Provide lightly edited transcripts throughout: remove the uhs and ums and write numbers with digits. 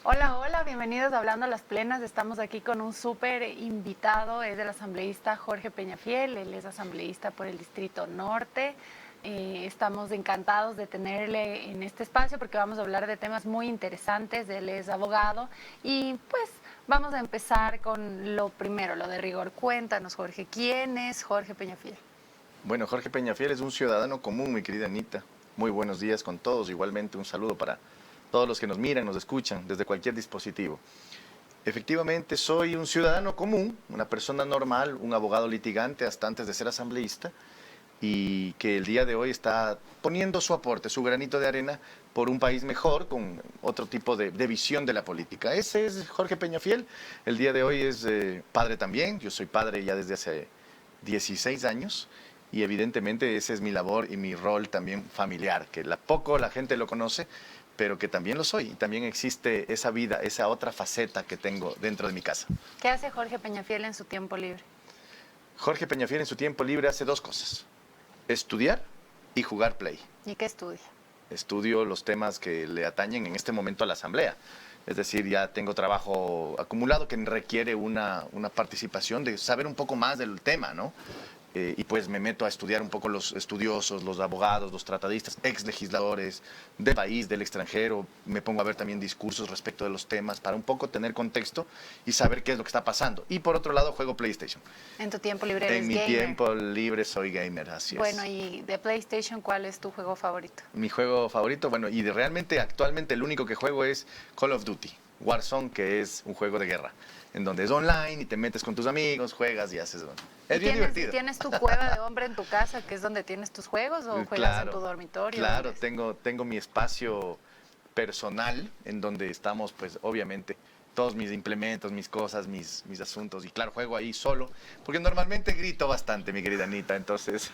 Hola, hola, bienvenidos a Hablando a las Plenas. Estamos aquí con un súper invitado, es el asambleísta Jorge Peñafiel, él es asambleísta por el Distrito Norte. Estamos encantados de tenerle en este espacio porque vamos a hablar de temas muy interesantes. Él es abogado y pues vamos a empezar con lo primero, lo de rigor. Cuéntanos, Jorge, ¿quién es Jorge Peñafiel? Bueno, Jorge Peñafiel es un ciudadano común, mi querida Anita. Muy buenos días con todos. Igualmente un saludo para todos los que nos miran, nos escuchan desde cualquier dispositivo. Efectivamente, soy un ciudadano común, una persona normal, un abogado litigante hasta antes de ser asambleísta y que el día de hoy está poniendo su aporte, su granito de arena por un país mejor, con otro tipo de visión de la política. Ese es Jorge Peñafiel. El día de hoy es padre también. Yo soy padre ya desde hace 16 años y evidentemente ese es mi labor y mi rol también familiar, que poco la gente lo conoce, pero que también lo soy. Y también existe esa vida, esa otra faceta que tengo dentro de mi casa. ¿Qué hace Jorge Peñafiel en su tiempo libre? Jorge Peñafiel en su tiempo libre hace dos cosas: estudiar y jugar play. ¿Y qué estudia? Estudio los temas que le atañen en este momento a la Asamblea. Es decir, ya tengo trabajo acumulado que requiere una participación de saber un poco más del tema, ¿no? Y pues me meto a estudiar un poco los estudiosos, los abogados, los tratadistas, ex legisladores del país, del extranjero. Me pongo a ver también discursos respecto de los temas para un poco tener contexto y saber qué es lo que está pasando. Y por otro lado, juego PlayStation. En tu tiempo libre eres En mi gamer. tiempo libre soy gamer, así es. Bueno, y de PlayStation, ¿cuál es tu juego favorito? Mi juego favorito, bueno, y realmente actualmente el único que juego es Call of Duty, Warzone, que es un juego de guerra, en donde es online y te metes con tus amigos, juegas y haces... Bueno, es bien divertido. ¿Tienes tu cueva de hombre en tu casa, que es donde tienes tus juegos, o juegas en tu dormitorio? Claro, tengo mi espacio personal en donde estamos, pues, obviamente, todos mis implementos, mis cosas, mis asuntos. Y claro, juego ahí solo, porque normalmente grito bastante, mi querida Anita. Entonces,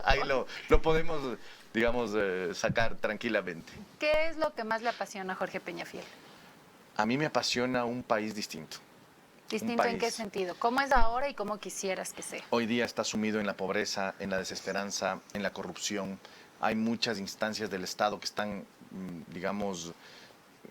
ahí lo podemos, digamos, sacar tranquilamente. ¿Qué es lo que más le apasiona a Jorge Peñafiel? A mí me apasiona un país distinto. ¿Distinto en qué sentido? ¿Cómo es ahora y cómo quisieras que sea? Hoy día está sumido en la pobreza, en la desesperanza, en la corrupción. Hay muchas instancias del Estado que están, digamos,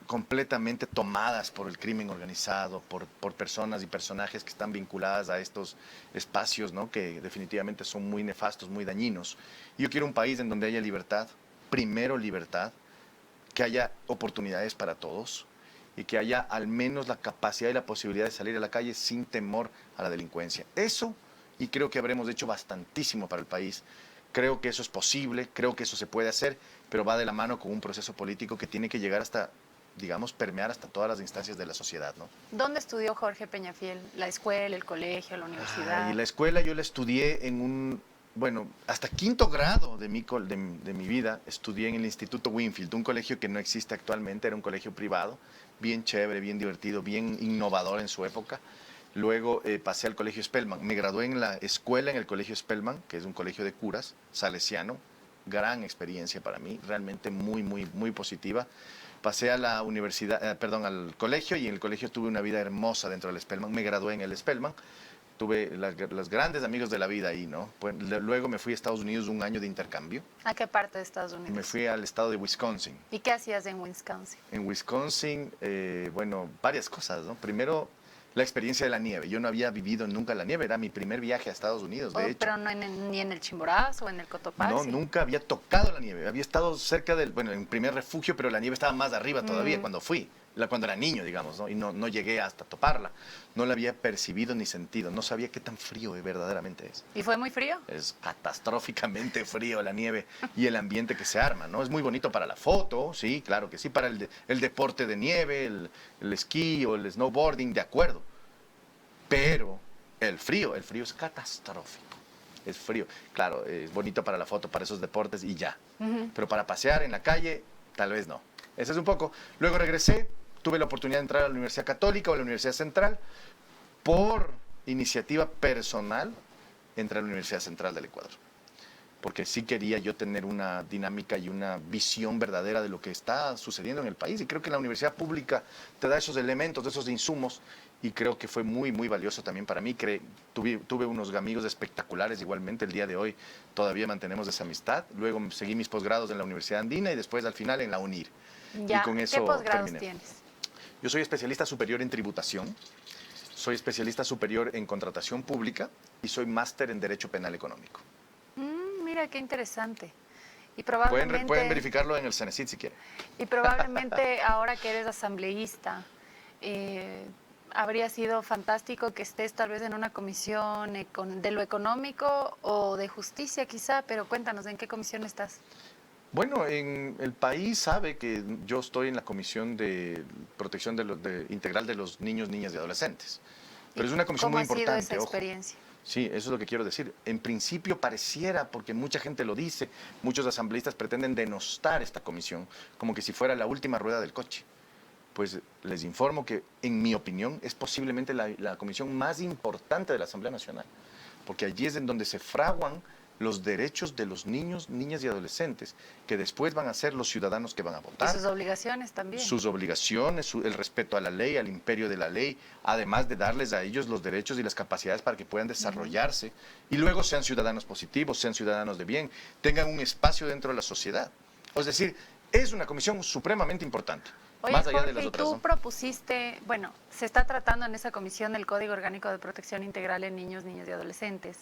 completamente tomadas por el crimen organizado, por personas y personajes que están vinculadas a estos espacios, ¿no? Que definitivamente son muy nefastos, muy dañinos. Y yo quiero un país en donde haya libertad, primero libertad, que haya oportunidades para todos y que haya al menos la capacidad y la posibilidad de salir a la calle sin temor a la delincuencia. Eso, y creo que habremos hecho bastantísimo para el país. Creo que eso es posible, creo que eso se puede hacer, pero va de la mano con un proceso político que tiene que llegar hasta, digamos, permear hasta todas las instancias de la sociedad, ¿no? ¿Dónde estudió Jorge Peñafiel? ¿La escuela, el colegio, la universidad? Y la escuela yo la estudié bueno, hasta quinto grado de mi vida, estudié en el Instituto Winfield, un colegio que no existe actualmente, era un colegio privado, bien chévere, bien divertido, bien innovador en su época. Luego pasé al colegio Spellman. Me gradué en la escuela en el colegio Spellman, que es un colegio de curas, salesiano. Gran experiencia para mí, realmente muy, muy, muy positiva. Pasé a la universidad, al colegio, y en el colegio tuve una vida hermosa dentro del Spellman. Me gradué en el Spellman. Tuve los grandes amigos de la vida ahí, ¿no? Pues, luego me fui a Estados Unidos un año de intercambio. ¿A qué parte de Estados Unidos? Me fui al estado de Wisconsin. ¿Y qué hacías en Wisconsin? En Wisconsin, bueno, varias cosas, ¿no? Primero, la experiencia de la nieve. Yo no había vivido nunca la nieve, era mi primer viaje a Estados Unidos, de hecho. Pero no ni en el Chimborazo o en el Cotopaxi. No, nunca había tocado la nieve. Había estado cerca en primer refugio, pero la nieve estaba más arriba todavía cuando fui. Cuando era niño, digamos, ¿no? Y no llegué hasta toparla. No la había percibido ni sentido. No sabía qué tan frío verdaderamente es. ¿Y fue muy frío? Es catastróficamente frío la nieve y el ambiente que se arma, ¿no? Es muy bonito para la foto, sí, claro que sí, para el deporte de nieve, el esquí o el snowboarding, de acuerdo. Pero el frío es catastrófico. Es frío. Claro, es bonito para la foto, para esos deportes y ya. Pero para pasear en la calle, tal vez no. Ese es un poco. Luego regresé, tuve la oportunidad de entrar a la Universidad Católica o a la Universidad Central. Por iniciativa personal, entré a la Universidad Central del Ecuador. Porque sí quería yo tener una dinámica y una visión verdadera de lo que está sucediendo en el país. Y creo que la universidad pública te da esos elementos, esos insumos, y creo que fue muy, muy valioso también para mí. Tuve unos amigos espectaculares igualmente. El día de hoy todavía mantenemos esa amistad. Luego seguí mis posgrados en la Universidad Andina y después al final en la UNIR. Ya. Y con ¿Qué eso posgrados terminé. tienes? Yo soy especialista superior en tributación, soy especialista superior en contratación pública y soy máster en Derecho Penal Económico. Mira, qué interesante. Y Pueden probablemente, verificarlo en el Cenecit si quieren. y probablemente ahora que eres asambleísta, habría sido fantástico que estés tal vez en una comisión de lo económico o de justicia quizá, pero cuéntanos, ¿en qué comisión estás? Bueno, en el país sabe que yo estoy en la Comisión de Protección Integral de los Niños, Niñas y Adolescentes. Pero es una comisión muy importante. ¿Cómo ha sido esa ojo. experiencia? Sí, eso es lo que quiero decir. En principio pareciera, porque mucha gente lo dice, muchos asambleístas pretenden denostar esta comisión como que si fuera la última rueda del coche. Pues les informo que, en mi opinión, es posiblemente la comisión más importante de la Asamblea Nacional, porque allí es en donde se fraguan los derechos de los niños, niñas y adolescentes, que después van a ser los ciudadanos que van a votar. Y sus obligaciones también. Sus obligaciones, el respeto a la ley, al imperio de la ley, además de darles a ellos los derechos y las capacidades para que puedan desarrollarse y luego sean ciudadanos positivos, sean ciudadanos de bien, tengan un espacio dentro de la sociedad. Es decir, es una comisión supremamente importante. Oye, más allá Jorge, de las y otras, tú ¿no? propusiste, bueno, se está tratando en esa comisión el Código Orgánico de Protección Integral en Niños, Niñas y Adolescentes,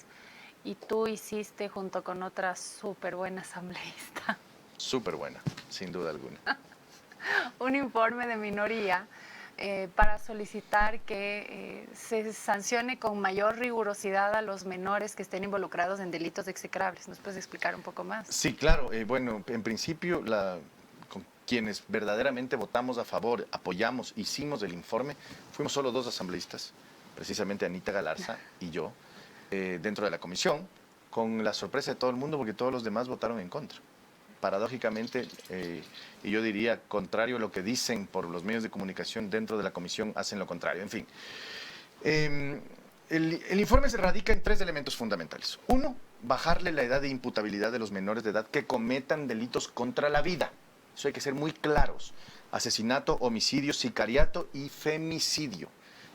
y tú hiciste junto con otra súper buena asambleísta Súper buena, sin duda alguna. un informe de minoría para solicitar que se sancione con mayor rigurosidad a los menores que estén involucrados en delitos execrables. ¿Nos puedes explicar un poco más? Sí, claro. Bueno, en principio, con quienes verdaderamente votamos a favor, apoyamos, hicimos el informe, fuimos solo 2 asambleístas, precisamente Anita Galarza y yo, dentro de la comisión, con la sorpresa de todo el mundo porque todos los demás votaron en contra. Paradójicamente, y yo diría, contrario a lo que dicen por los medios de comunicación dentro de la comisión, hacen lo contrario. En fin, el informe se radica en 3 elementos fundamentales. 1, bajarle la edad de imputabilidad de los menores de edad que cometan delitos contra la vida. Eso hay que ser muy claros. Asesinato, homicidio, sicariato y femicidio.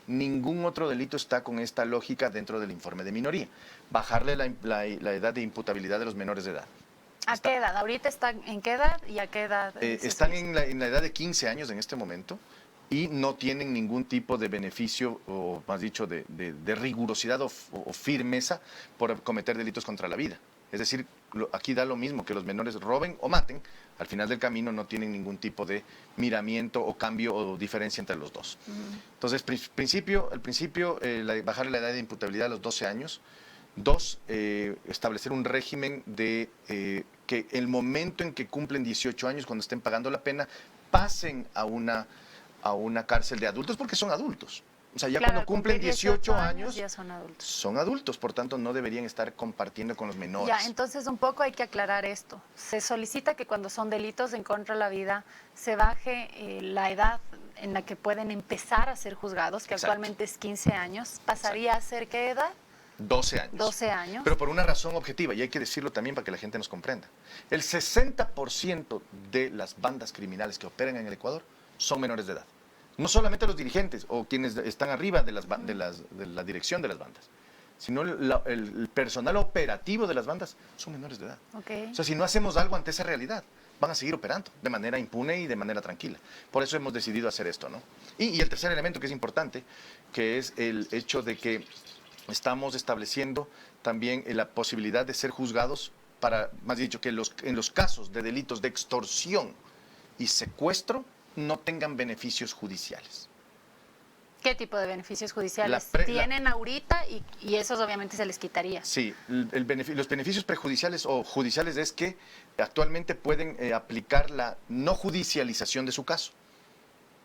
Ningún otro delito está con esta lógica dentro del informe de minoría. Bajarle la edad de imputabilidad de los menores de edad. ¿A qué edad? ¿Ahorita están en qué edad y a qué edad? Están en la edad de 15 años en este momento y no tienen ningún tipo de beneficio, o más dicho, de rigurosidad o firmeza por cometer delitos contra la vida. Es decir, aquí da lo mismo que los menores roben o maten, al final del camino no tienen ningún tipo de miramiento o cambio o diferencia entre los dos. Entonces, al principio, bajar la edad de imputabilidad a los 12 años. 2, establecer un régimen de que el momento en que cumplen 18 años, cuando estén pagando la pena, pasen a una cárcel de adultos, porque son adultos. O sea, ya Claro, cuando cumplen 18 años, ya son adultos. son adultos, por tanto no deberían estar compartiendo con los menores. Ya, entonces un poco hay que aclarar esto. Se solicita que cuando son delitos en contra de la vida se baje la edad en la que pueden empezar a ser juzgados, que Exacto. actualmente es 15 años. ¿Pasaría a ser qué edad? 12 años. 12 años. Pero por una razón objetiva, y hay que decirlo también para que la gente nos comprenda. El 60% de las bandas criminales que operan en el Ecuador son menores de edad. No solamente los dirigentes o quienes están arriba de la dirección de las bandas, sino el personal operativo de las bandas son menores de edad. Okay. O sea, si no hacemos algo ante esa realidad, van a seguir operando de manera impune y de manera tranquila. Por eso hemos decidido hacer esto, ¿no? Y el tercer elemento que es importante, que es el hecho de que estamos estableciendo también la posibilidad de ser juzgados más dicho, que en los casos de delitos de extorsión y secuestro no tengan beneficios judiciales. ¿Qué tipo de beneficios judiciales tienen ahorita y esos obviamente se les quitaría? Sí, los beneficios prejudiciales o judiciales es que actualmente pueden aplicar la no judicialización de su caso.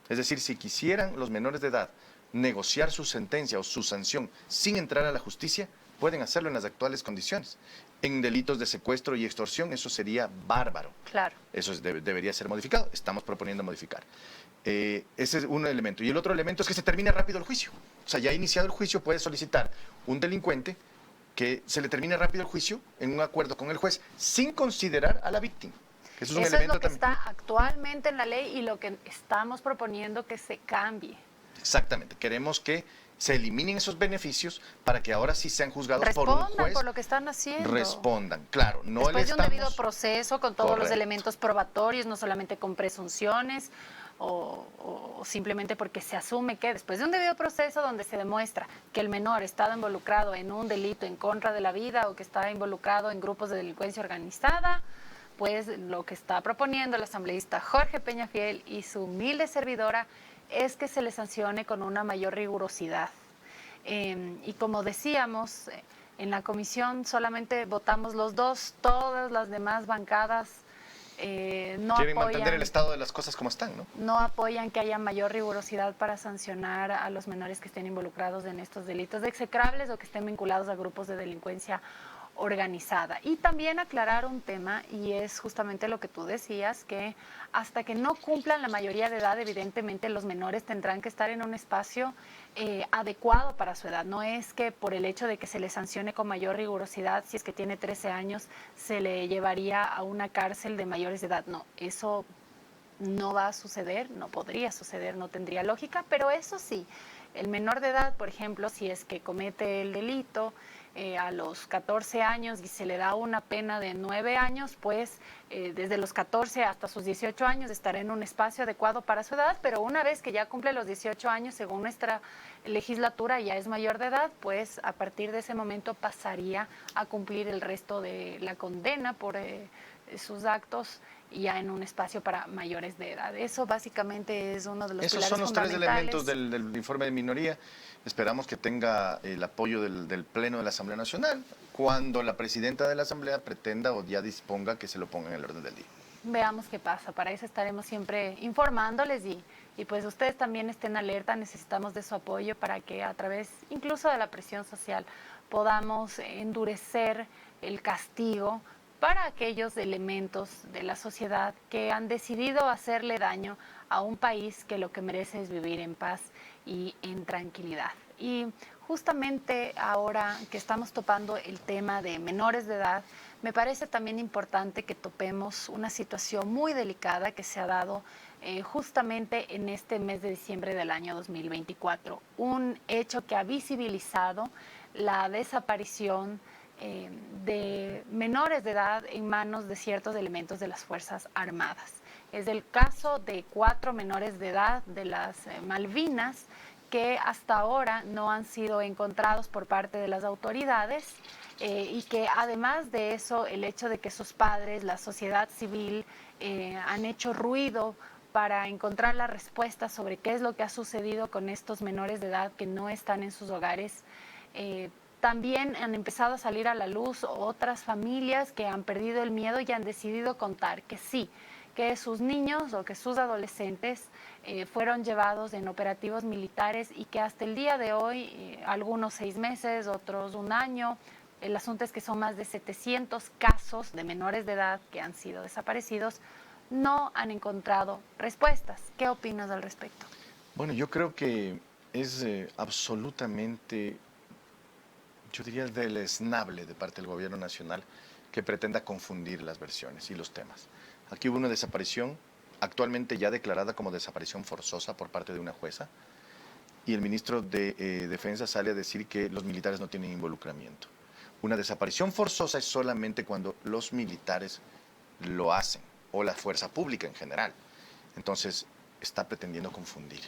Es decir, si quisieran los menores de edad negociar su sentencia o su sanción sin entrar a la justicia, pueden hacerlo en las actuales condiciones. En delitos de secuestro y extorsión eso sería bárbaro. Claro. Eso debería ser modificado. Estamos proponiendo modificar. Ese es un elemento. Y el otro elemento es que se termine rápido el juicio. O sea, ya iniciado el juicio puede solicitar un delincuente que se le termine rápido el juicio en un acuerdo con el juez sin considerar a la víctima. Eso es lo que está actualmente en la ley y lo que estamos proponiendo que se cambie. Exactamente. Queremos que se eliminen esos beneficios para que ahora sí sean juzgados por un juez. Respondan por lo que están haciendo. Respondan, claro. No Después de un debido proceso, con todos los elementos probatorios, no solamente con presunciones, o simplemente porque se asume que después de un debido proceso donde se demuestra que el menor está involucrado en un delito en contra de la vida o que está involucrado en grupos de delincuencia organizada, pues lo que está proponiendo el asambleísta Jorge Peñafiel y su humilde servidora es que se le sancione con una mayor rigurosidad. Y como decíamos, en la comisión solamente votamos los dos, todas las demás bancadas no Quieren apoyan, mantener el estado de las cosas como están, ¿no? no apoyan que haya mayor rigurosidad para sancionar a los menores que estén involucrados en estos delitos execrables o que estén vinculados a grupos de delincuencia organizada. Y también aclarar un tema, y es justamente lo que tú decías, que hasta que no cumplan la mayoría de edad, evidentemente los menores tendrán que estar en un espacio adecuado para su edad. No es que por el hecho de que se le sancione con mayor rigurosidad, si es que tiene 13 años, se le llevaría a una cárcel de mayores de edad. No, eso no va a suceder, no podría suceder, no tendría lógica, pero eso sí, el menor de edad, por ejemplo, si es que comete el delito a los 14 años y se le da una pena de 9 años, pues desde los 14 hasta sus 18 años estará en un espacio adecuado para su edad, pero una vez que ya cumple los 18 años, según nuestra legislatura, ya es mayor de edad, pues a partir de ese momento pasaría a cumplir el resto de la condena por sus actos ya en un espacio para mayores de edad. Eso básicamente es uno de los Esos pilares son los tres fundamentales. elementos del informe de minoría. Esperamos que tenga el apoyo del Pleno de la Asamblea Nacional cuando la presidenta de la Asamblea pretenda o ya disponga que se lo ponga en el orden del día. Veamos qué pasa. Para eso estaremos siempre informándoles y pues ustedes también estén alerta. Necesitamos de su apoyo para que a través incluso de la presión social podamos endurecer el castigo para aquellos elementos de la sociedad que han decidido hacerle daño a un país que lo que merece es vivir en paz y en tranquilidad. Y justamente ahora que estamos topando el tema de menores de edad, me parece también importante que topemos una situación muy delicada que se ha dado justamente en este mes de diciembre del año 2024. Un hecho que ha visibilizado la desaparición de menores de edad en manos de ciertos elementos de las Fuerzas Armadas. Es el caso de 4 menores de edad de las Malvinas que hasta ahora no han sido encontrados por parte de las autoridades y que además de eso, el hecho de que sus padres, la sociedad civil, han hecho ruido para encontrar la respuesta sobre qué es lo que ha sucedido con estos menores de edad que no están en sus hogares. También han empezado a salir a la luz otras familias que han perdido el miedo y han decidido contar que sí, que sus niños o que sus adolescentes fueron llevados en operativos militares y que hasta el día de hoy, algunos 6 meses, otros 1 año, el asunto es que son más de 700 casos de menores de edad que han sido desaparecidos, no han encontrado respuestas. ¿Qué opinas al respecto? Bueno, yo creo que es absolutamente, yo diría, deleznable de parte del gobierno nacional que pretenda confundir las versiones y los temas. Aquí hubo una desaparición, actualmente ya declarada como desaparición forzosa por parte de una jueza, y el ministro de Defensa sale a decir que los militares no tienen involucramiento. Una desaparición forzosa es solamente cuando los militares lo hacen, o la fuerza pública en general. Entonces, está pretendiendo confundir.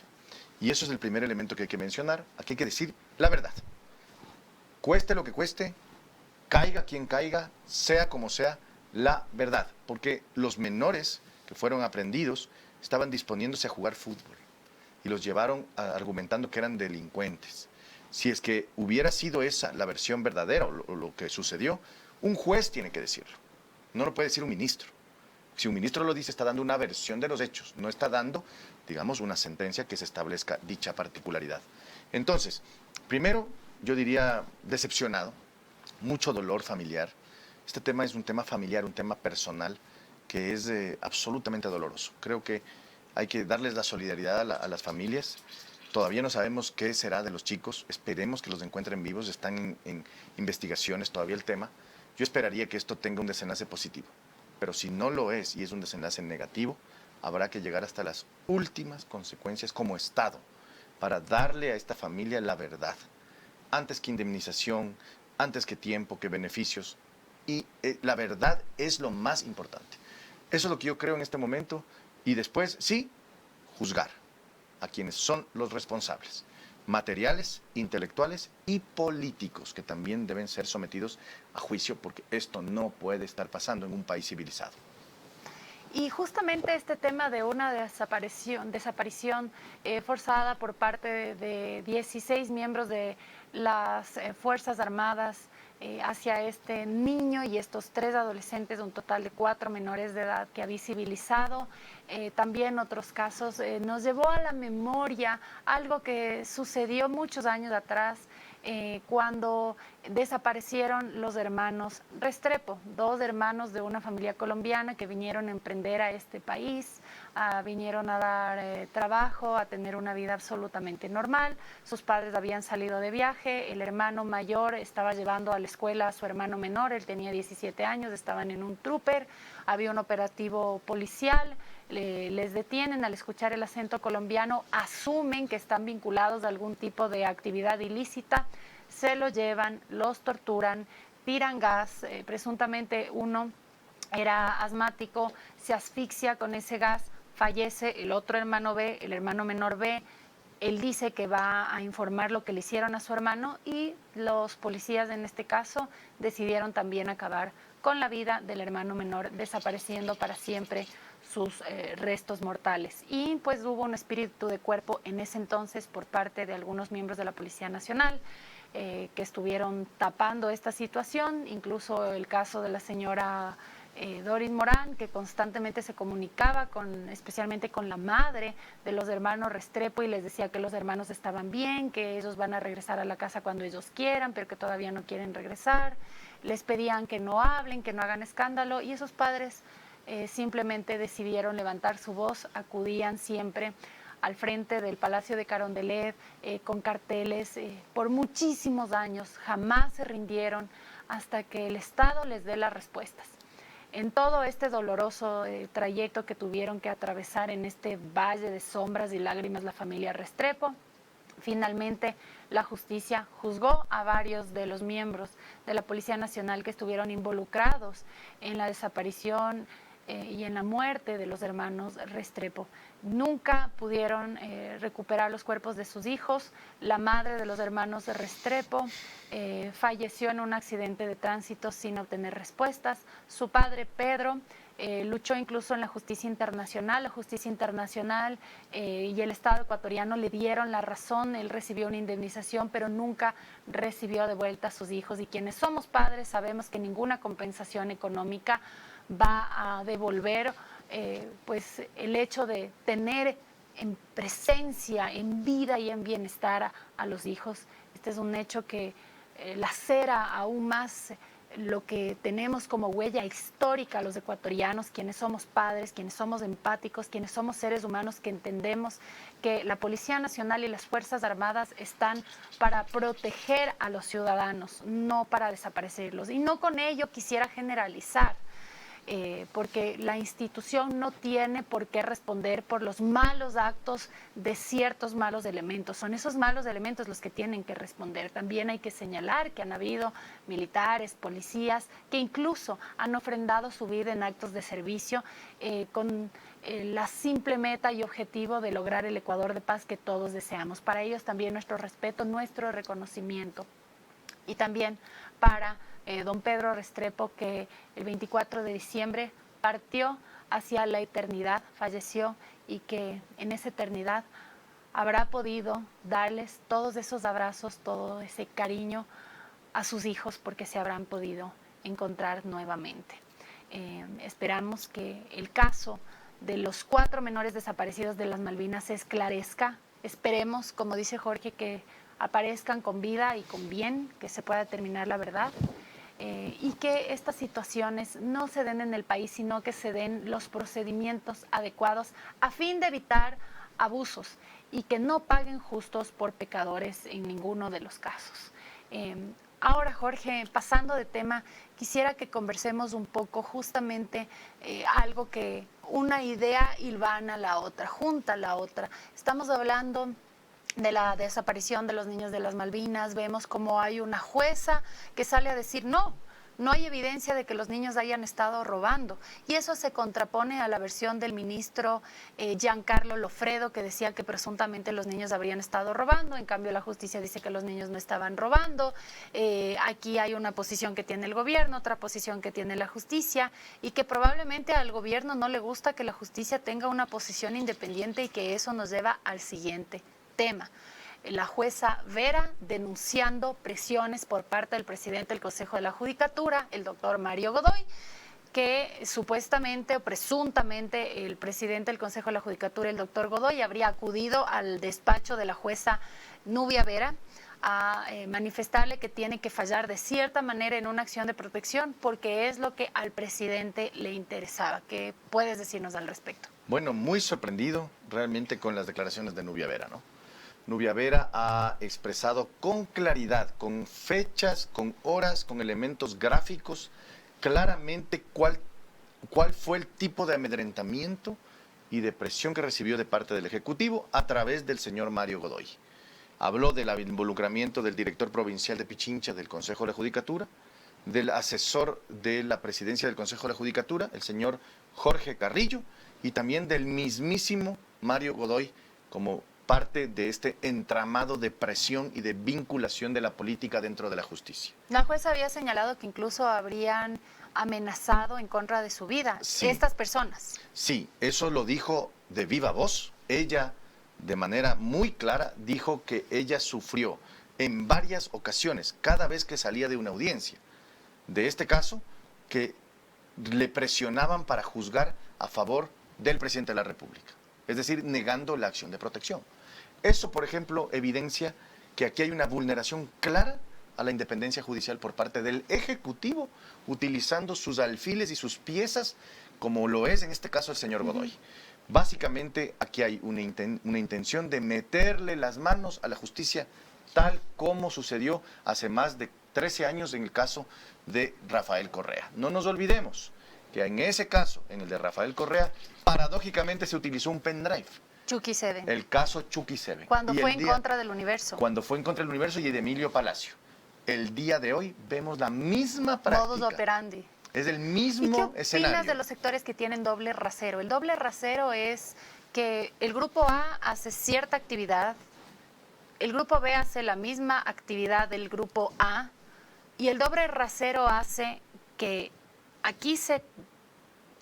Y eso es el primer elemento que hay que mencionar. Aquí hay que decir la verdad. Cueste lo que cueste, caiga quien caiga, sea como sea, la verdad. Porque los menores que fueron aprehendidos estaban disponiéndose a jugar fútbol y los llevaron argumentando que eran delincuentes. Si es que hubiera sido esa la versión verdadera o lo que sucedió, un juez tiene que decirlo. No lo puede decir un ministro. Si un ministro lo dice, está dando una versión de los hechos, no está dando, digamos, una sentencia que se establezca dicha particularidad. Entonces, primero, yo diría decepcionado, mucho dolor familiar. Este tema es un tema familiar, un tema personal que es absolutamente doloroso. Creo que hay que darles la solidaridad a las familias. Todavía no sabemos qué será de los chicos, esperemos que los encuentren vivos, están en investigaciones todavía el tema. Yo esperaría que esto tenga un desenlace positivo, pero si no lo es y es un desenlace negativo, habrá que llegar hasta las últimas consecuencias como Estado para darle a esta familia la verdad, antes que indemnización, antes que tiempo, que beneficios, y la verdad es lo más importante. Eso es lo que yo creo en este momento, y después, sí, juzgar a quienes son los responsables, materiales, intelectuales y políticos, que también deben ser sometidos a juicio, porque esto no puede estar pasando en un país civilizado. Y justamente este tema de una desaparición forzada por parte de 16 miembros de las Fuerzas Armadas hacia este niño y estos 3 adolescentes, un total de 4 menores de edad, que ha visibilizado también otros casos, nos llevó a la memoria algo que sucedió muchos años atrás, cuando desaparecieron los hermanos Restrepo, 2 hermanos de una familia colombiana que vinieron a emprender a este país, vinieron a dar trabajo, a tener una vida absolutamente normal. Sus padres habían salido de viaje, el hermano mayor estaba llevando a la escuela a su hermano menor, él tenía 17 años, estaban en un trooper, había un operativo policial, les detienen. Al escuchar el acento colombiano asumen que están vinculados a algún tipo de actividad ilícita, se lo llevan, los torturan, tiran gas, presuntamente uno era asmático, se asfixia con ese gas, fallece. El otro hermano B, el hermano menor B, él dice que va a informar lo que le hicieron a su hermano, y los policías en este caso decidieron también acabar con la vida del hermano menor, desapareciendo para siempre sus restos mortales. Y pues hubo un espíritu de cuerpo en ese entonces por parte de algunos miembros de la Policía Nacional que estuvieron tapando esta situación, incluso el caso de la señora Doris Morán, que constantemente se comunicaba especialmente con la madre de los hermanos Restrepo, y les decía que los hermanos estaban bien, que ellos van a regresar a la casa cuando ellos quieran, pero que todavía no quieren regresar. Les pedían que no hablen, que no hagan escándalo, y esos padres simplemente decidieron levantar su voz, acudían siempre al frente del Palacio de Carondelet con carteles por muchísimos años, jamás se rindieron hasta que el Estado les dé las respuestas. En todo este doloroso trayecto que tuvieron que atravesar en este valle de sombras y lágrimas la familia Restrepo, finalmente la justicia juzgó a varios de los miembros de la Policía Nacional que estuvieron involucrados en la desaparición y en la muerte de los hermanos Restrepo. Nunca pudieron recuperar los cuerpos de sus hijos. La madre de los hermanos Restrepo falleció en un accidente de tránsito sin obtener respuestas. Su padre, Pedro, luchó incluso en la justicia internacional. La justicia internacional y el Estado ecuatoriano le dieron la razón. Él recibió una indemnización, pero nunca recibió de vuelta a sus hijos. Y quienes somos padres sabemos que ninguna compensación económica va a devolver pues el hecho de tener en presencia, en vida y en bienestar a los hijos. Este es un hecho que lacera aún más lo que tenemos como huella histórica los ecuatorianos, quienes somos padres, quienes somos empáticos, quienes somos seres humanos que entendemos que la Policía Nacional y las Fuerzas Armadas están para proteger a los ciudadanos, no para desaparecerlos. Y no con ello quisiera generalizar, porque la institución no tiene por qué responder por los malos actos de ciertos malos elementos. Son esos malos elementos los que tienen que responder. También hay que señalar que han habido militares, policías, que incluso han ofrendado su vida en actos de servicio con la simple meta y objetivo de lograr el Ecuador de paz que todos deseamos. Para ellos también nuestro respeto, nuestro reconocimiento. Y también para don Pedro Restrepo, que el 24 de diciembre partió hacia la eternidad, falleció, y que en esa eternidad habrá podido darles todos esos abrazos, todo ese cariño a sus hijos, porque se habrán podido encontrar nuevamente. Esperamos que el caso de los 4 menores desaparecidos de las Malvinas se esclarezca. Esperemos, como dice Jorge, que aparezcan con vida y con bien, que se pueda determinar la verdad. Y que estas situaciones no se den en el país, sino que se den los procedimientos adecuados a fin de evitar abusos, y que no paguen justos por pecadores en ninguno de los casos. Ahora, Jorge, pasando de tema, quisiera que conversemos un poco justamente algo que una idea hilvana la otra, junta la otra. Estamos hablando de la desaparición de los niños de las Malvinas. Vemos como hay una jueza que sale a decir no no hay evidencia de que los niños hayan estado robando. Y eso se contrapone a la versión del ministro Giancarlo Lofredo, que decía que presuntamente los niños habrían estado robando. En cambio, la justicia dice que los niños no estaban robando. Aquí hay una posición que tiene el gobierno, otra posición que tiene la justicia, y que probablemente al gobierno no le gusta que la justicia tenga una posición independiente, y que eso nos lleva al siguiente tema. La jueza Vera denunciando presiones por parte del presidente del Consejo de la Judicatura, el doctor Mario Godoy, que supuestamente o presuntamente el presidente del Consejo de la Judicatura, el doctor Godoy, habría acudido al despacho de la jueza Nubia Vera a manifestarle que tiene que fallar de cierta manera en una acción de protección porque es lo que al presidente le interesaba. ¿Qué puedes decirnos al respecto? Bueno, muy sorprendido realmente con las declaraciones de Nubia Vera, ¿no? Nubia Vera ha expresado con claridad, con fechas, con horas, con elementos gráficos, claramente cuál fue el tipo de amedrentamiento y de presión que recibió de parte del Ejecutivo a través del señor Mario Godoy. Habló del involucramiento del director provincial de Pichincha del Consejo de la Judicatura, del asesor de la presidencia del Consejo de la Judicatura, el señor Jorge Carrillo, y también del mismísimo Mario Godoy como parte de este entramado de presión y de vinculación de la política dentro de la justicia. La jueza había señalado que incluso habrían amenazado en contra de su vida, sí, estas personas. Sí, eso lo dijo de viva voz. Ella, de manera muy clara, dijo que ella sufrió en varias ocasiones, cada vez que salía de una audiencia, de este caso, que le presionaban para juzgar a favor del presidente de la República, es decir, negando la acción de protección. Eso, por ejemplo, evidencia que aquí hay una vulneración clara a la independencia judicial por parte del Ejecutivo, utilizando sus alfiles y sus piezas, como lo es en este caso el señor Godoy. Básicamente, aquí hay una intención de meterle las manos a la justicia, tal como sucedió hace más de 13 años en el caso de Rafael Correa. No nos olvidemos que en ese caso, en el de Rafael Correa, paradójicamente se utilizó un pendrive. Chucky Seven. El caso Chucky Seven. Cuando fue en contra del Universo. Cuando fue en contra del Universo y de Emilio Palacio. El día de hoy vemos la misma práctica. Modus operandi. Es el mismo escenario. ¿Qué opinas de los sectores que tienen doble rasero? El doble rasero es que el grupo A hace cierta actividad, el grupo B hace la misma actividad del grupo A, y el doble rasero hace que aquí se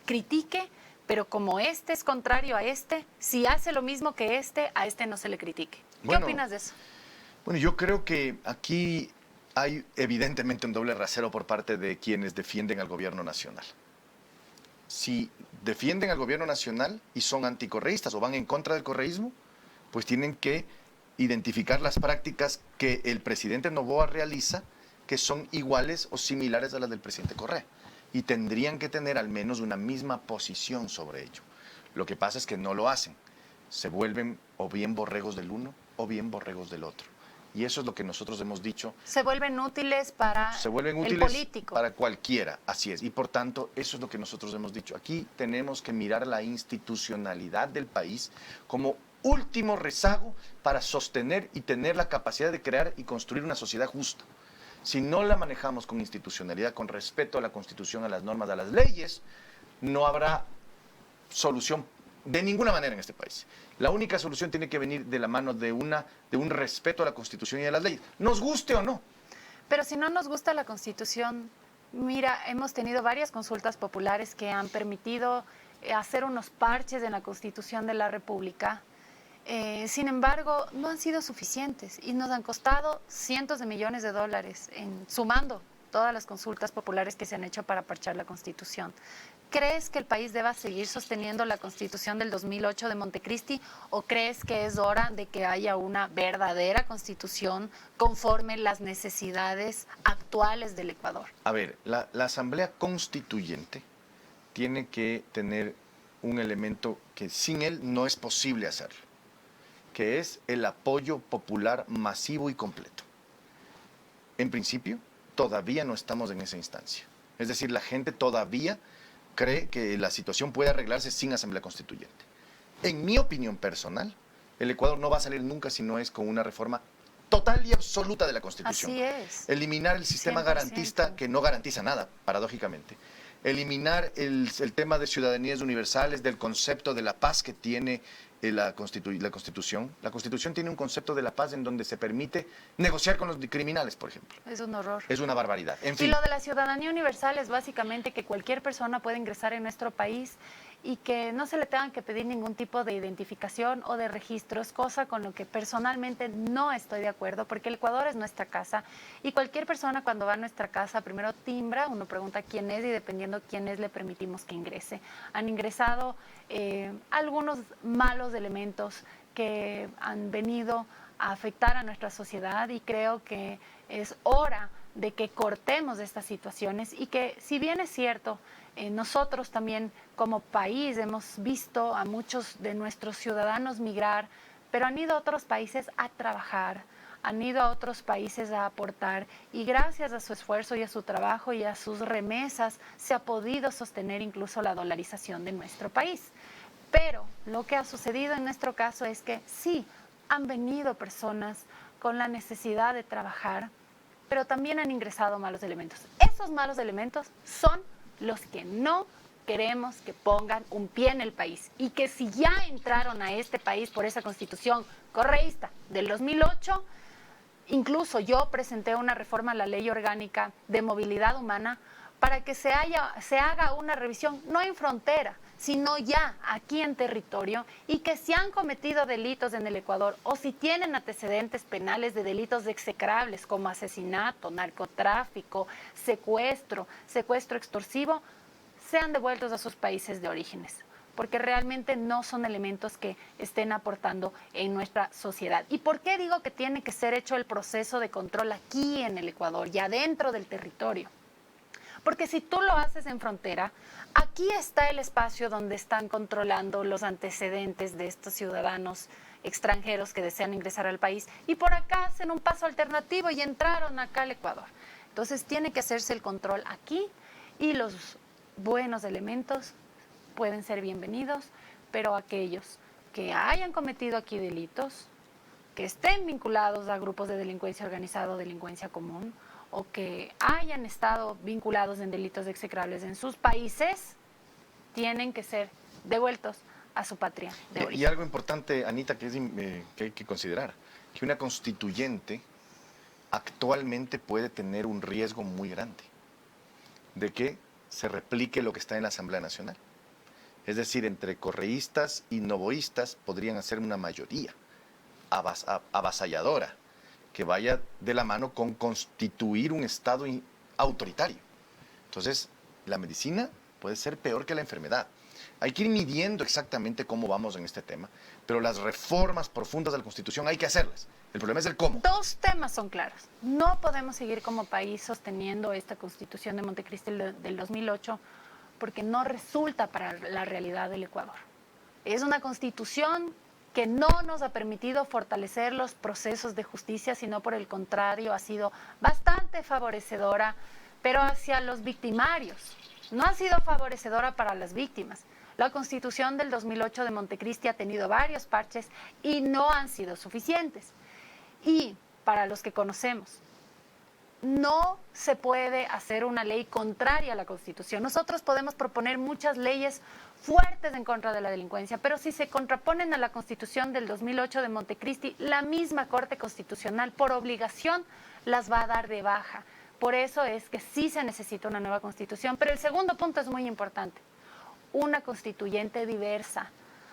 critique, pero como este es contrario a este, si hace lo mismo que este, a este no se le critique. ¿Qué opinas de eso? Bueno, yo creo que aquí hay evidentemente un doble rasero por parte de quienes defienden al gobierno nacional. Si defienden al gobierno nacional y son anticorreístas o van en contra del correísmo, pues tienen que identificar las prácticas que el presidente Noboa realiza, que son iguales o similares a las del presidente Correa. Y tendrían que tener al menos una misma posición sobre ello. Lo que pasa es que no lo hacen. Se vuelven o bien borregos del uno o bien borregos del otro. Y eso es lo que nosotros hemos dicho. Se vuelven útiles para el político. Para cualquiera, así es. Y por tanto, eso es lo que nosotros hemos dicho. Aquí tenemos que mirar la institucionalidad del país como último rezago para sostener y tener la capacidad de crear y construir una sociedad justa. Si no la manejamos con institucionalidad, con respeto a la Constitución, a las normas, a las leyes, no habrá solución de ninguna manera en este país. La única solución tiene que venir de la mano de un respeto a la Constitución y a las leyes, nos guste o no. Pero si no nos gusta la Constitución, mira, hemos tenido varias consultas populares que han permitido hacer unos parches en la Constitución de la República. Sin embargo, no han sido suficientes y nos han costado cientos de millones de dólares, sumando todas las consultas populares que se han hecho para parchar la Constitución. ¿Crees que el país deba seguir sosteniendo la Constitución del 2008 de Montecristi o crees que es hora de que haya una verdadera Constitución conforme las necesidades actuales del Ecuador? A ver, la Asamblea Constituyente tiene que tener un elemento que sin él no es posible hacerlo, que es el apoyo popular masivo y completo. En principio, todavía no estamos en esa instancia. Es decir, la gente todavía cree que la situación puede arreglarse sin Asamblea Constituyente. En mi opinión personal, el Ecuador no va a salir nunca si no es con una reforma total y absoluta de la Constitución. Así es. Eliminar el sistema 100%. garantista, que no garantiza nada, paradójicamente. Eliminar el tema de ciudadanías universales, del concepto de la paz que tiene la Constitución. La Constitución tiene un concepto de la paz en donde se permite negociar con los criminales, por ejemplo. Es un horror. Es una barbaridad. En fin. Y lo de la ciudadanía universal es básicamente que cualquier persona puede ingresar en nuestro país y que no se le tengan que pedir ningún tipo de identificación o de registros, cosa con lo que personalmente no estoy de acuerdo, porque el Ecuador es nuestra casa y cualquier persona cuando va a nuestra casa primero timbra, uno pregunta quién es y dependiendo quién es le permitimos que ingrese. Han ingresado algunos malos elementos que han venido a afectar a nuestra sociedad y creo que es hora de que cortemos estas situaciones y que si bien es cierto, nosotros también como país hemos visto a muchos de nuestros ciudadanos migrar, pero han ido a otros países a trabajar, han ido a otros países a aportar y gracias a su esfuerzo y a su trabajo y a sus remesas se ha podido sostener incluso la dolarización de nuestro país. Pero lo que ha sucedido en nuestro caso es que sí, han venido personas con la necesidad de trabajar, pero también han ingresado malos elementos. Esos malos elementos son los que no queremos que pongan un pie en el país y que si ya entraron a este país por esa constitución correísta del 2008, incluso yo presenté una reforma a la ley orgánica de movilidad humana para que se haga una revisión no en frontera, sino ya aquí en territorio y que si han cometido delitos en el Ecuador o si tienen antecedentes penales de delitos execrables como asesinato, narcotráfico, secuestro extorsivo, sean devueltos a sus países de orígenes, porque realmente no son elementos que estén aportando en nuestra sociedad. ¿Y por qué digo que tiene que ser hecho el proceso de control aquí en el Ecuador, ya dentro del territorio? Porque si tú lo haces en frontera, aquí está el espacio donde están controlando los antecedentes de estos ciudadanos extranjeros que desean ingresar al país y por acá hacen un paso alternativo y entraron acá al Ecuador. Entonces tiene que hacerse el control aquí y los buenos elementos pueden ser bienvenidos, pero aquellos que hayan cometido aquí delitos, que estén vinculados a grupos de delincuencia organizada o delincuencia común, o que hayan estado vinculados en delitos execrables en sus países, tienen que ser devueltos a su patria de origen. Y algo importante, Anita, que hay que considerar, que una constituyente actualmente puede tener un riesgo muy grande de que se replique lo que está en la Asamblea Nacional. Es decir, entre correístas y novoístas podrían hacer una mayoría avasalladora que vaya de la mano con constituir un Estado autoritario. Entonces, la medicina puede ser peor que la enfermedad. Hay que ir midiendo exactamente cómo vamos en este tema, pero las reformas profundas de la Constitución hay que hacerlas. El problema es el cómo. Dos temas son claros. No podemos seguir como país sosteniendo esta Constitución de Montecristi del 2008 porque no resulta para la realidad del Ecuador. Es una Constitución que no nos ha permitido fortalecer los procesos de justicia, sino por el contrario, ha sido bastante favorecedora, pero hacia los victimarios. No ha sido favorecedora para las víctimas. La Constitución del 2008 de Montecristi ha tenido varios parches y no han sido suficientes. Y para los que conocemos, no se puede hacer una ley contraria a la Constitución. Nosotros podemos proponer muchas leyes fuertes en contra de la delincuencia, pero si se contraponen a la Constitución del 2008 de Montecristi, la misma Corte Constitucional por obligación las va a dar de baja. Por eso es que sí se necesita una nueva Constitución. Pero el segundo punto es muy importante, una constituyente diversa,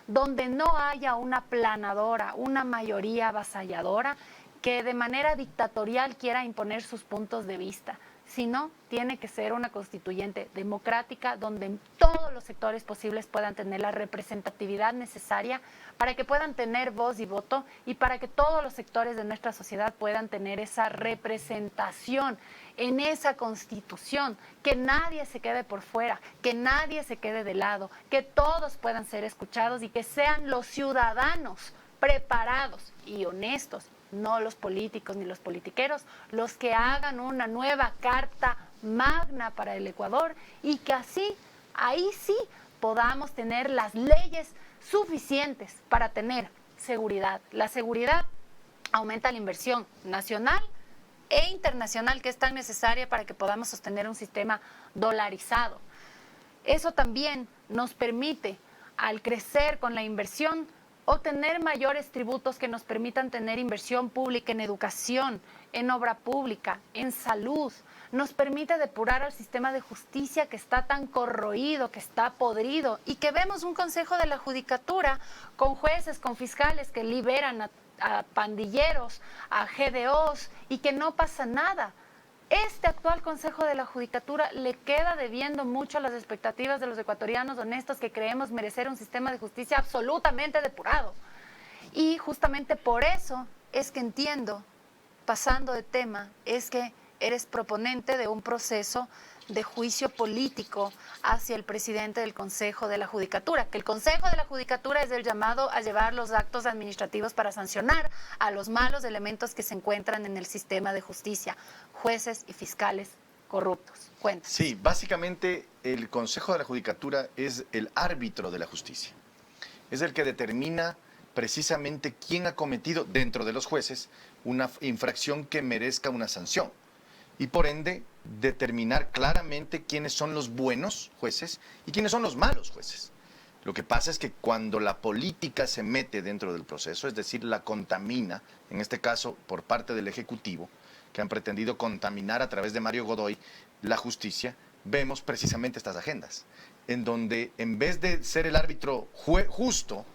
donde no haya una aplanadora, una mayoría avasalladora que de manera dictatorial quiera imponer sus puntos de vista, sino tiene que ser una constituyente democrática donde todos los sectores posibles puedan tener la representatividad necesaria para que puedan tener voz y voto y para que todos los sectores de nuestra sociedad puedan tener esa representación en esa constitución, que nadie se quede por fuera, que nadie se quede de lado, que todos puedan ser escuchados y que sean los ciudadanos preparados y honestos, no los políticos ni los politiqueros, los que hagan una nueva carta magna para el Ecuador y que así, ahí sí, podamos tener las leyes suficientes para tener seguridad. La seguridad aumenta la inversión nacional e internacional que es tan necesaria para que podamos sostener un sistema dolarizado. Eso también nos permite, al crecer con la inversión, obtener mayores tributos que nos permitan tener inversión pública en educación, en obra pública, en salud. Nos permite depurar al sistema de justicia que está tan corroído, que está podrido, y que vemos un Consejo de la Judicatura con jueces, con fiscales que liberan a pandilleros, a GDOs, y que no pasa nada. Este actual Consejo de la Judicatura le queda debiendo mucho a las expectativas de los ecuatorianos honestos que creemos merecer un sistema de justicia absolutamente depurado. Y justamente por eso es que entiendo, pasando de tema, es que eres proponente de un proceso de juicio político hacia el presidente del Consejo de la Judicatura, que el Consejo de la Judicatura es el llamado a llevar los actos administrativos para sancionar a los malos elementos que se encuentran en el sistema de justicia, jueces y fiscales corruptos. Cuéntanos. Sí, básicamente el Consejo de la Judicatura es el árbitro de la justicia. Es el que determina precisamente quién ha cometido, dentro de los jueces, una infracción que merezca una sanción. Y por ende, determinar claramente quiénes son los buenos jueces y quiénes son los malos jueces. Lo que pasa es que cuando la política se mete dentro del proceso, es decir, la contamina, en este caso por parte del Ejecutivo, que han pretendido contaminar a través de Mario Godoy la justicia, vemos precisamente estas agendas, en donde en vez de ser el árbitro justo,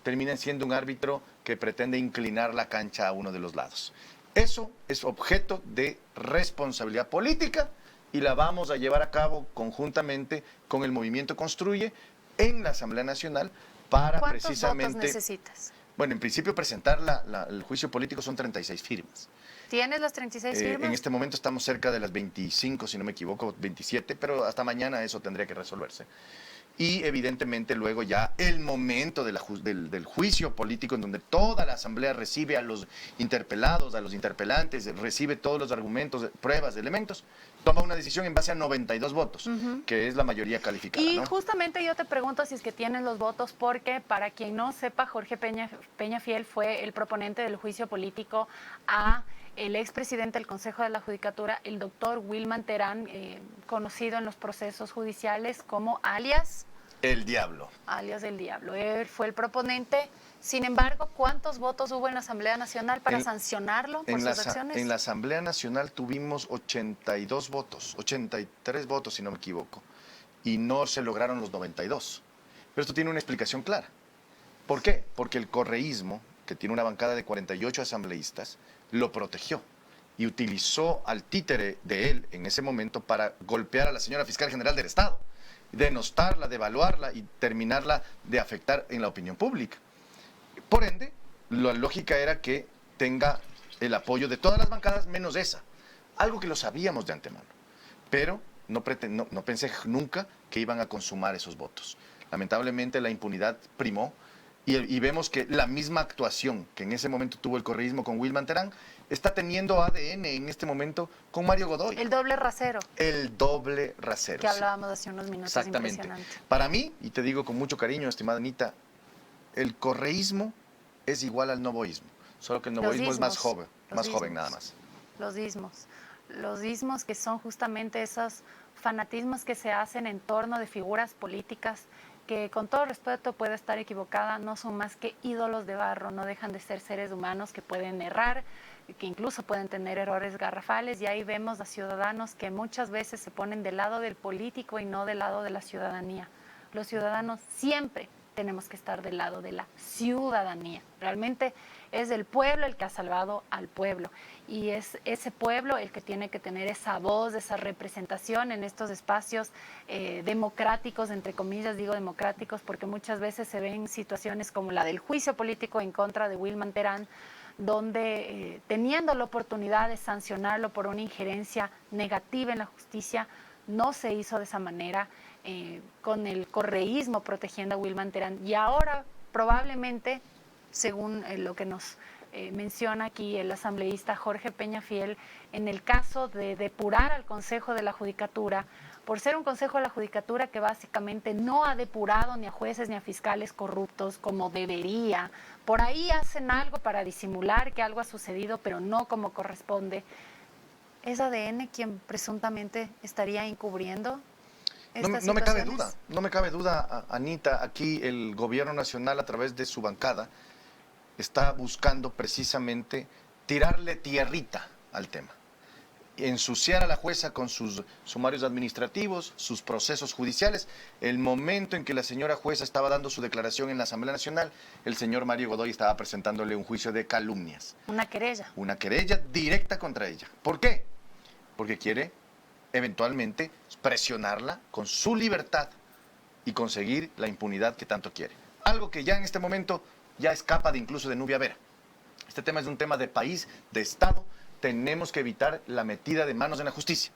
terminan siendo un árbitro que pretende inclinar la cancha a uno de los lados. Eso es objeto de responsabilidad política y la vamos a llevar a cabo conjuntamente con el Movimiento Construye en la Asamblea Nacional para precisamente... ¿Cuántos votos necesitas? Bueno, en principio presentar el juicio político son 36 firmas. ¿Tienes las 36 firmas? En este momento estamos cerca de las 25, si no me equivoco, 27, pero hasta mañana eso tendría que resolverse. Y evidentemente luego ya el momento del juicio político en donde toda la asamblea recibe a los interpelados, a los interpelantes, recibe todos los argumentos, pruebas, elementos, toma una decisión en base a 92 votos, que es la mayoría calificada. Y ¿no? justamente yo te pregunto si es que tienes los votos porque, para quien no sepa, Jorge Peñafiel fue el proponente del juicio político a el expresidente del Consejo de la Judicatura, el doctor Wilman Terán, conocido en los procesos judiciales como alias... El Diablo. Alias el Diablo. Él fue el proponente. Sin embargo, ¿cuántos votos hubo en la Asamblea Nacional para sancionarlo por sus acciones? En la Asamblea Nacional tuvimos 82 votos, 83 votos si no me equivoco, y no se lograron los 92. Pero esto tiene una explicación clara. ¿Por qué? Porque el correísmo, que tiene una bancada de 48 asambleístas, lo protegió y utilizó al títere de él en ese momento para golpear a la señora fiscal general del Estado, denostarla, devaluarla y terminarla de afectar en la opinión pública. Por ende, la lógica era que tenga el apoyo de todas las bancadas menos esa, algo que lo sabíamos de antemano, pero no pensé nunca que iban a consumar esos votos. Lamentablemente la impunidad primó y vemos que la misma actuación que en ese momento tuvo el correísmo con Wilman Terán está teniendo ADN en este momento con Mario Godoy. El doble rasero. El doble rasero. Que hablábamos hace unos minutos. Exactamente. Impresionante. Para mí, y te digo con mucho cariño, estimada Anita, el correísmo es igual al novoísmo, solo que el novoísmo es más joven nada más. Los ismos que son justamente esos fanatismos que se hacen en torno de figuras políticas que, con todo respeto, puede estar equivocada, no son más que ídolos de barro, no dejan de ser seres humanos que pueden errar, que incluso pueden tener errores garrafales, y ahí vemos a ciudadanos que muchas veces se ponen del lado del político y no del lado de la ciudadanía. Los ciudadanos siempre tenemos que estar del lado de la ciudadanía. Realmente es el pueblo el que ha salvado al pueblo y es ese pueblo el que tiene que tener esa voz, esa representación en estos espacios democráticos, entre comillas digo democráticos, porque muchas veces se ven situaciones como la del juicio político en contra de Wilman Terán, donde teniendo la oportunidad de sancionarlo por una injerencia negativa en la justicia, no se hizo de esa manera, con el correísmo protegiendo a Wilman Terán. Y ahora probablemente, según lo que nos menciona aquí el asambleísta Jorge Peñafiel, en el caso de depurar al Consejo de la Judicatura por ser un Consejo de la Judicatura que básicamente no ha depurado ni a jueces ni a fiscales corruptos como debería. Por ahí hacen algo para disimular que algo ha sucedido, pero no como corresponde. ¿Es ADN quien presuntamente estaría encubriendo estas No me cabe situaciones? duda, no me cabe duda, Anita, aquí el gobierno nacional a través de su bancada está buscando precisamente tirarle tierrita al tema, ensuciar a la jueza con sus sumarios administrativos, sus procesos judiciales. El momento en que la señora jueza estaba dando su declaración en la Asamblea Nacional, el señor Mario Godoy estaba presentándole un juicio de calumnias. Una querella. Una querella directa contra ella. ¿Por qué? Porque quiere eventualmente presionarla con su libertad y conseguir la impunidad que tanto quiere. Algo que ya en este momento ya escapa de incluso de Nubia Vera. Este tema es un tema de país, de Estado. Tenemos que evitar la metida de manos en la justicia.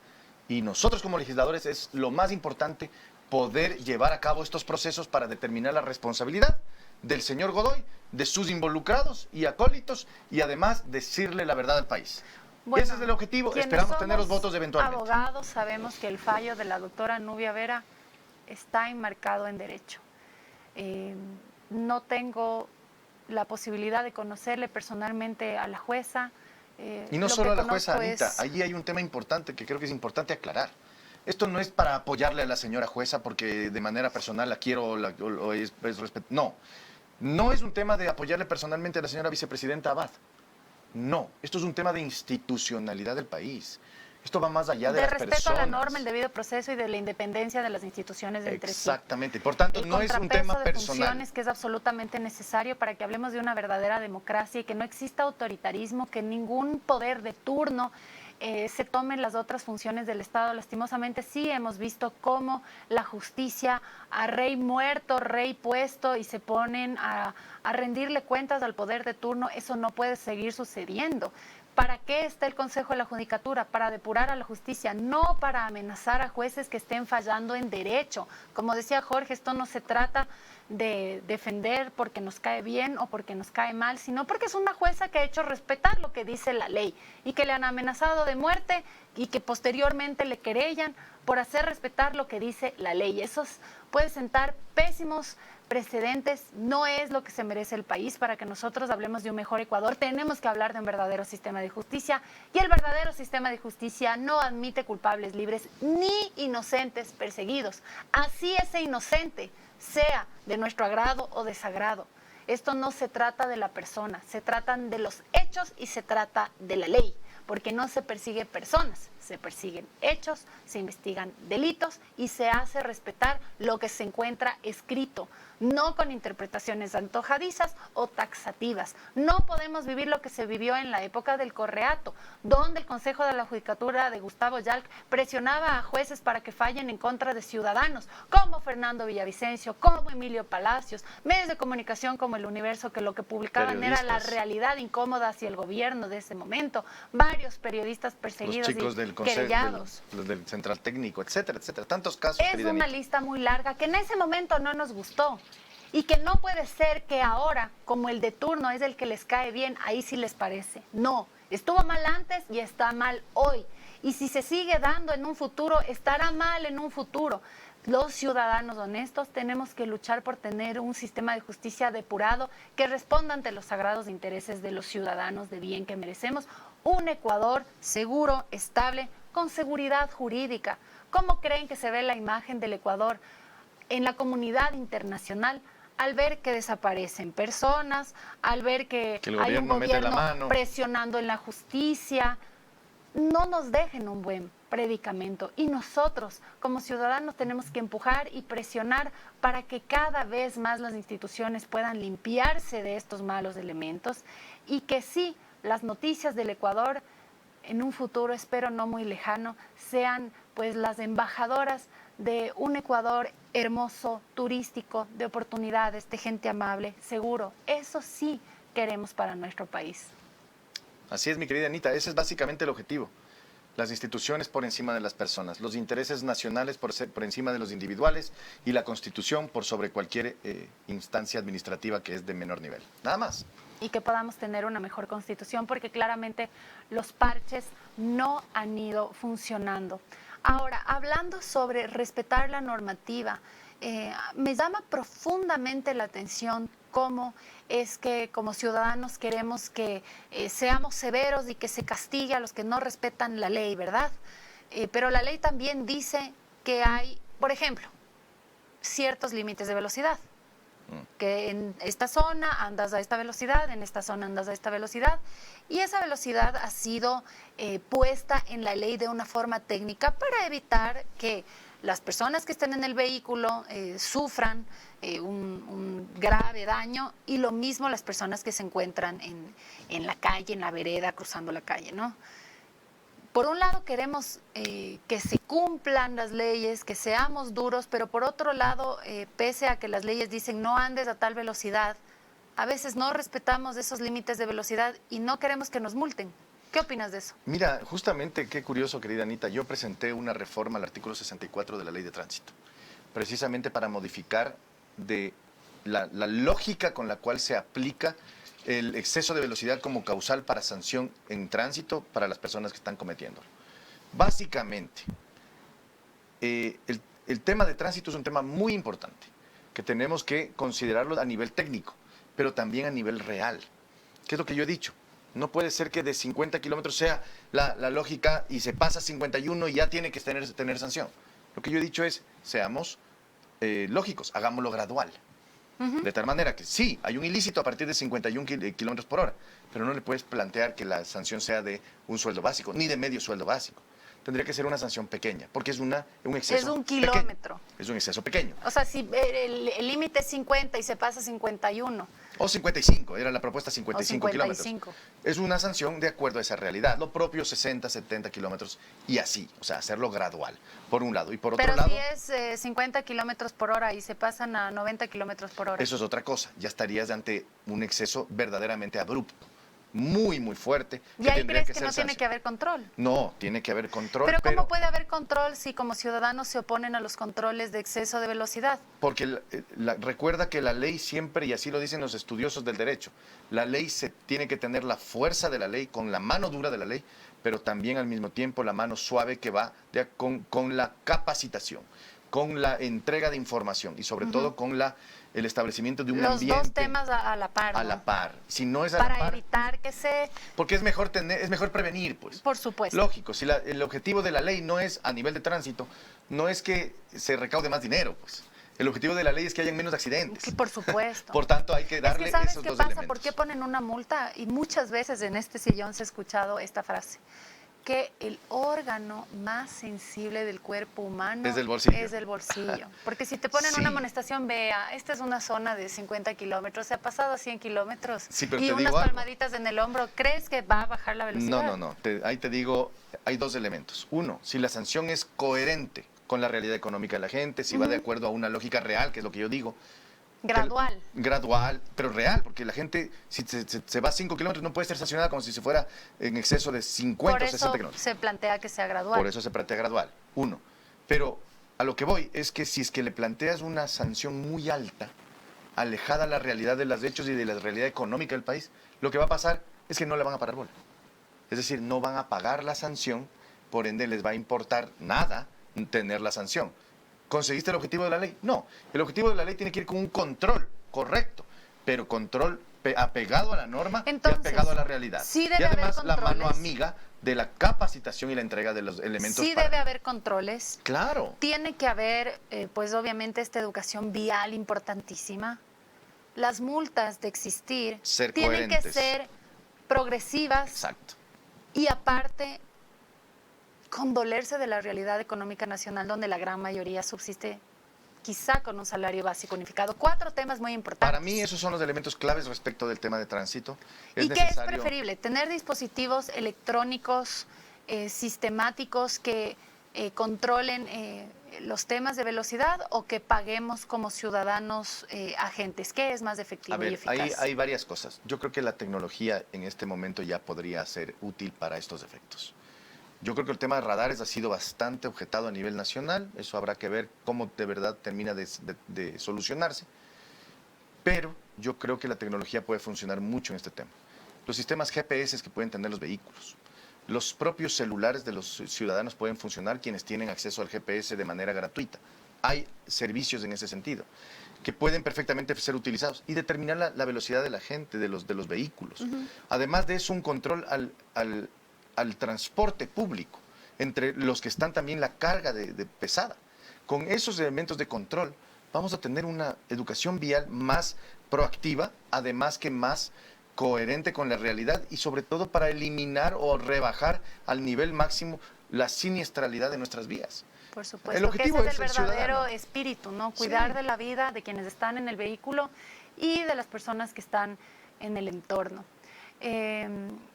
Y nosotros como legisladores es lo más importante poder llevar a cabo estos procesos para determinar la responsabilidad del señor Godoy, de sus involucrados y acólitos, y además decirle la verdad al país. Bueno, ese es el objetivo. quienes Esperamos tener los somos votos eventualmente. Abogados, sabemos que el fallo de la doctora Nubia Vera está enmarcado en derecho. No tengo la posibilidad de conocerle personalmente a la jueza. Y no solo a la jueza, Anita, es... allí hay un tema importante que creo que es importante aclarar. Esto no es para apoyarle a la señora jueza porque de manera personal la quiero o es no, no es un tema de apoyarle personalmente a la señora vicepresidenta Abad. No, esto es un tema de institucionalidad del país. Esto va más allá de las personas. De respeto a la norma, el debido proceso y de la independencia de las instituciones de entre sí. Exactamente, por tanto no es un tema de personal. Funciones que es absolutamente necesario para que hablemos de una verdadera democracia y que no exista autoritarismo, que ningún poder de turno se tomen las otras funciones del Estado. Lastimosamente sí hemos visto cómo la justicia a rey muerto, rey puesto y se ponen a rendirle cuentas al poder de turno. Eso no puede seguir sucediendo. ¿Para qué está el Consejo de la Judicatura? Para depurar a la justicia, no para amenazar a jueces que estén fallando en derecho. Como decía Jorge, esto no se trata de defender porque nos cae bien o porque nos cae mal, sino porque es una jueza que ha hecho respetar lo que dice la ley y que le han amenazado de muerte y que posteriormente le querellan por hacer respetar lo que dice la ley. Eso puede sentar pésimos precedentes, no es lo que se merece el país. Para que nosotros hablemos de un mejor Ecuador, tenemos que hablar de un verdadero sistema de justicia, y el verdadero sistema de justicia no admite culpables libres ni inocentes perseguidos, así ese inocente sea de nuestro agrado o desagrado. Esto no se trata de la persona, se tratan de los hechos y se trata de la ley, porque no se persigue personas, se persiguen hechos, se investigan delitos y se hace respetar lo que se encuentra escrito, no con interpretaciones antojadizas o taxativas. No podemos vivir lo que se vivió en la época del Correato, donde el Consejo de la Judicatura de Gustavo Yalc presionaba a jueces para que fallen en contra de ciudadanos, como Fernando Villavicencio, como Emilio Palacios, medios de comunicación como El Universo, que lo que publicaban era la realidad incómoda hacia el gobierno de ese momento, varios periodistas perseguidos los chicos del querellados. Los del Central Técnico, etcétera, etcétera. Tantos casos. Es una lista muy larga que en ese momento no nos gustó. Y que no puede ser que ahora, como el de turno es el que les cae bien, ahí sí les parece. No, estuvo mal antes y está mal hoy. Y si se sigue dando en un futuro, estará mal en un futuro. Los ciudadanos honestos tenemos que luchar por tener un sistema de justicia depurado que responda ante los sagrados intereses de los ciudadanos de bien que merecemos. Un Ecuador seguro, estable, con seguridad jurídica. ¿Cómo creen que se ve la imagen del Ecuador en la comunidad internacional al ver que desaparecen personas, al ver que hay un gobierno presionando en la justicia? No nos dejen un buen predicamento, y nosotros como ciudadanos tenemos que empujar y presionar para que cada vez más las instituciones puedan limpiarse de estos malos elementos, y que sí, las noticias del Ecuador en un futuro, espero no muy lejano, sean pues las embajadoras de un Ecuador hermoso, turístico, de oportunidades, de gente amable, seguro. Eso sí queremos para nuestro país. Así es, mi querida Anita, ese es básicamente el objetivo. Las instituciones por encima de las personas, los intereses nacionales por encima de los individuales, y la Constitución por sobre cualquier instancia administrativa que es de menor nivel. Nada más. Y que podamos tener una mejor Constitución, porque claramente los parches no han ido funcionando. Ahora, hablando sobre respetar la normativa, me llama profundamente la atención cómo es que como ciudadanos queremos que seamos severos y que se castigue a los que no respetan la ley, ¿verdad? Pero la ley también dice que hay, por ejemplo, ciertos límites de velocidad. Que en esta zona andas a esta velocidad, en esta zona andas a esta velocidad, y esa velocidad ha sido puesta en la ley de una forma técnica para evitar que las personas que estén en el vehículo sufran un grave daño, y lo mismo las personas que se encuentran en la calle, en la vereda, cruzando la calle, ¿no? Por un lado queremos que se cumplan las leyes, que seamos duros, pero por otro lado, pese a que las leyes dicen no andes a tal velocidad, a veces no respetamos esos límites de velocidad y no queremos que nos multen. ¿Qué opinas de eso? Mira, justamente, qué curioso, querida Anita, yo presenté una reforma al artículo 64 de la Ley de Tránsito, precisamente para modificar la lógica con la cual se aplica el exceso de velocidad como causal para sanción en tránsito para las personas que están cometiendo. Básicamente, el tema de tránsito es un tema muy importante, que tenemos que considerarlo a nivel técnico, pero también a nivel real. ¿Qué es lo que yo he dicho? No puede ser que de 50 kilómetros sea la lógica y se pasa 51 y ya tiene que tener sanción. Lo que yo he dicho es, seamos lógicos, hagámoslo gradual. De tal manera que sí, hay un ilícito a partir de 51 kilómetros por hora, pero no le puedes plantear que la sanción sea de un sueldo básico, ni de medio sueldo básico. Tendría que ser una sanción pequeña, porque es un exceso. Es un pequeño. kilómetro. Es un exceso pequeño. O sea, si el límite es 50 y se pasa 51. O 55, era la propuesta 55 o kilómetros. 55. Es una sanción de acuerdo a esa realidad. Lo propio 60, 70 kilómetros y así, o sea, hacerlo gradual, por un lado. Y por otro Pero lado, si es 50 kilómetros por hora y se pasan a 90 kilómetros por hora. eso es otra cosa. Ya estarías ante un exceso verdaderamente abrupto, muy, muy fuerte. ¿Y ahí tendría crees que no ser tiene que haber control? No, tiene que haber control. Pero ¿cómo puede haber control si como ciudadanos se oponen a los controles de exceso de velocidad? Porque recuerda que la ley siempre, y así lo dicen los estudiosos del derecho, la ley se tiene que tener la fuerza de la ley, con la mano dura de la ley, pero también al mismo tiempo la mano suave que va con la capacitación, con la entrega de información y sobre todo con el establecimiento de un ambiente. Los dos temas a la par, ¿no? A la par. Si no es a para la par, evitar que se... porque es mejor prevenir, pues. Por supuesto. Lógico, si el objetivo de la ley no es, a nivel de tránsito, no es que se recaude más dinero, pues. El objetivo de la ley es que haya menos accidentes. Sí, por supuesto. Por tanto, hay que darle ¿sabes esos qué dos pasa? elementos. ¿Por qué ponen una multa? Y muchas veces en este sillón se ha escuchado esta frase, que el órgano más sensible del cuerpo humano es del bolsillo. Es del bolsillo. Porque si te ponen Sí. una amonestación, vea, esta es una zona de 50 kilómetros, se ha pasado a 100 kilómetros Sí, pero y te unas digo algo. palmaditas en el hombro, ¿crees que va a bajar la velocidad? No. Ahí te digo, hay dos elementos. Uno, si la sanción es coherente con la realidad económica de la gente, si va de acuerdo a una lógica real, que es lo que yo digo. Gradual. Gradual, pero real, porque la gente, si se va a 5 kilómetros, no puede ser sancionada como si se fuera en exceso de 50 Por o 60 eso kilómetros. se plantea que sea gradual. Por eso se plantea gradual, uno. Pero a lo que voy es que si es que le planteas una sanción muy alta, alejada de la realidad de los hechos y de la realidad económica del país, lo que va a pasar es que no le van a parar bola. Es decir, no van a pagar la sanción, por ende les va a importar nada tener la sanción. ¿Conseguiste el objetivo de la ley? No. El objetivo de la ley tiene que ir con un control correcto, pero control apegado a la norma Entonces, y apegado a la realidad. sí debe y además haber la mano controles. amiga de la capacitación y la entrega de los elementos. Sí debe haber controles. Claro. Tiene que haber, pues obviamente, esta educación vial importantísima. Las multas de existir Ser tienen que coherentes. ser progresivas. Exacto. Y aparte, condolerse de la realidad económica nacional, donde la gran mayoría subsiste quizá con un salario básico unificado. 4 temas muy importantes. Para mí esos son los elementos claves respecto del tema de tránsito. ¿Y qué es preferible? ¿Tener dispositivos electrónicos sistemáticos que controlen los temas de velocidad o que paguemos como ciudadanos agentes? ¿Qué es más efectivo A ver, y eficaz? hay varias cosas. Yo creo que la tecnología en este momento ya podría ser útil para estos efectos. Yo creo que el tema de radares ha sido bastante objetado a nivel nacional. Eso habrá que ver cómo de verdad termina de solucionarse. Pero yo creo que la tecnología puede funcionar mucho en este tema. Los sistemas GPS que pueden tener los vehículos, los propios celulares de los ciudadanos pueden funcionar quienes tienen acceso al GPS de manera gratuita. Hay servicios en ese sentido que pueden perfectamente ser utilizados y determinar la velocidad de la gente, de los vehículos. Además de eso, un control al transporte público, entre los que están también la carga de pesada. Con esos elementos de control vamos a tener una educación vial más proactiva, además que más coherente con la realidad y sobre todo para eliminar o rebajar al nivel máximo la siniestralidad de nuestras vías. Por supuesto, El objetivo que ese es es el el verdadero ciudadano. espíritu, ¿no? Cuidar Sí. de la vida de quienes están en el vehículo y de las personas que están en el entorno.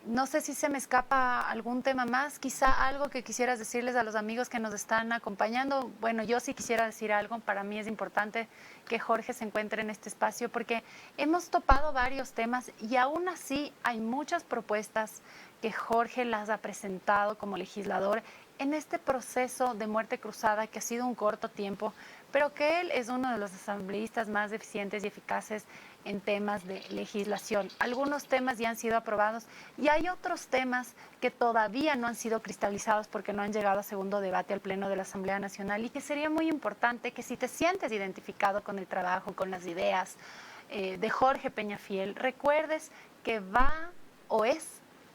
No sé si se me escapa algún tema más, quizá algo que quisieras decirles a los amigos que nos están acompañando. Bueno, yo sí quisiera decir algo, para mí es importante que Jorge se encuentre en este espacio porque hemos topado varios temas y aún así hay muchas propuestas que Jorge las ha presentado como legislador en este proceso de muerte cruzada que ha sido un corto tiempo, pero que él es uno de los asambleístas más eficientes y eficaces en temas de legislación. Algunos temas ya han sido aprobados y hay otros temas que todavía no han sido cristalizados porque no han llegado a segundo debate al Pleno de la Asamblea Nacional y que sería muy importante que si te sientes identificado con el trabajo, con las ideas de Jorge Peñafiel, recuerdes que va o es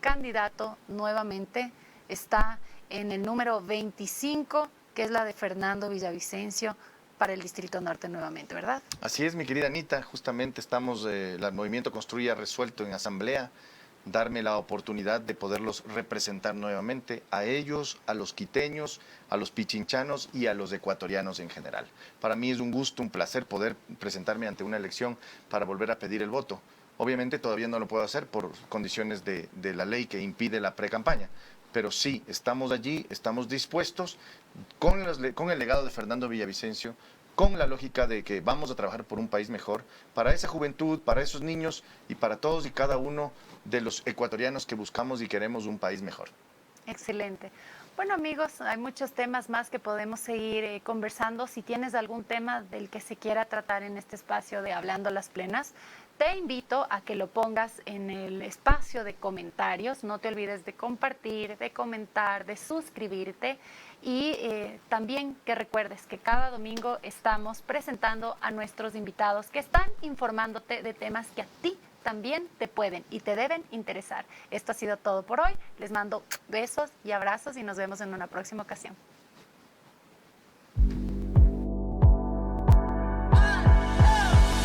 candidato nuevamente, está en el número 25, que es la de Fernando Villavicencio, para el Distrito Norte nuevamente, ¿verdad? Así es, mi querida Anita, justamente estamos, el Movimiento Construya resuelto en asamblea, darme la oportunidad de poderlos representar nuevamente a ellos, a los quiteños, a los pichinchanos y a los ecuatorianos en general. Para mí es un gusto, un placer poder presentarme ante una elección para volver a pedir el voto. Obviamente todavía no lo puedo hacer por condiciones de la ley que impide la precampaña, pero sí, estamos allí, estamos dispuestos con el legado de Fernando Villavicencio, con la lógica de que vamos a trabajar por un país mejor, para esa juventud, para esos niños y para todos y cada uno de los ecuatorianos que buscamos y queremos un país mejor. Excelente. Bueno, amigos, hay muchos temas más que podemos seguir conversando. Si tienes algún tema del que se quiera tratar en este espacio de Hablando las Plenas, te invito a que lo pongas en el espacio de comentarios. No te olvides de compartir, de comentar, de suscribirte y también que recuerdes que cada domingo estamos presentando a nuestros invitados que están informándote de temas que a ti también te pueden y te deben interesar. Esto ha sido todo por hoy. Les mando besos y abrazos y nos vemos en una próxima ocasión.